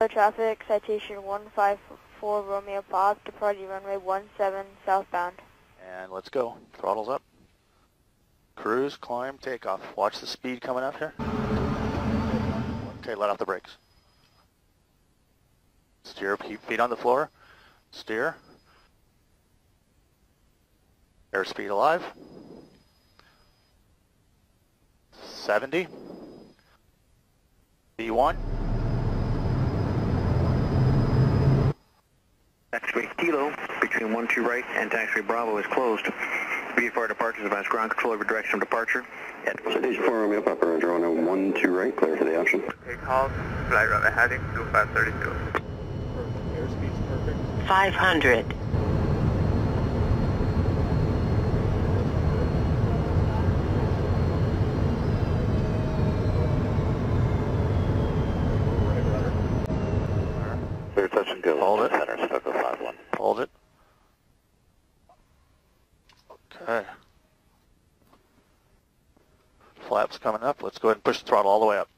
Traffic, Citation 154 Romeo Pop, departing runway 17 southbound. And let's go. Throttles up. Cruise, climb, takeoff. Watch the speed coming up here. Okay, let off the brakes. Steer, keep feet on the floor. Steer. Airspeed alive. 70. B1. Taxiway Kilo, between 12 right and taxiway Bravo is closed. VFR departures advise ground control over direction of departure. Citation 4 Romeo Papa, Roger, on 12 right, clear for the option. Take call, flight runway heading 2532. Airspeed's perfect. 500. Clear touch and go. Hold it. Center, Stoco 51. Hold it. Okay. Flaps coming up. Let's go ahead and push the throttle all the way up.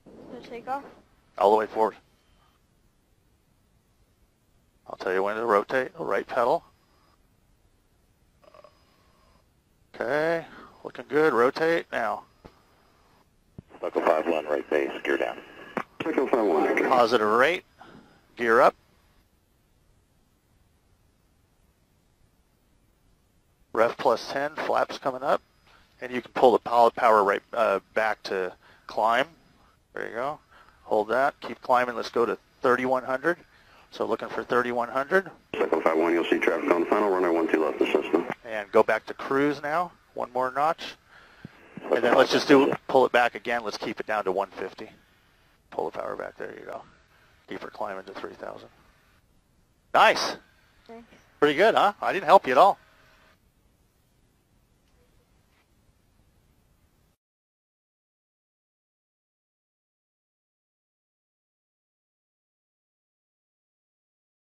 So takeoff? All the way forward. I'll tell you when to rotate. Right pedal. Okay. Looking good. Rotate now. Stoco 51, right base, gear down. Stoco 51, Roger. Positive rate. Gear up. Ref plus 10. Flaps coming up. And you can pull the power right back to climb. There you go. Hold that. Keep climbing. Let's go to 3100. So looking for 3100. Stoco 51, you'll see traffic on the final runway 12 left the system. And go back to cruise now. One more notch. And then let's just pull it back again. Let's keep it down to 150. Pull the power back. There you go. Keep her climbing to 3000. Nice. Thanks. Pretty good, huh? I didn't help you at all.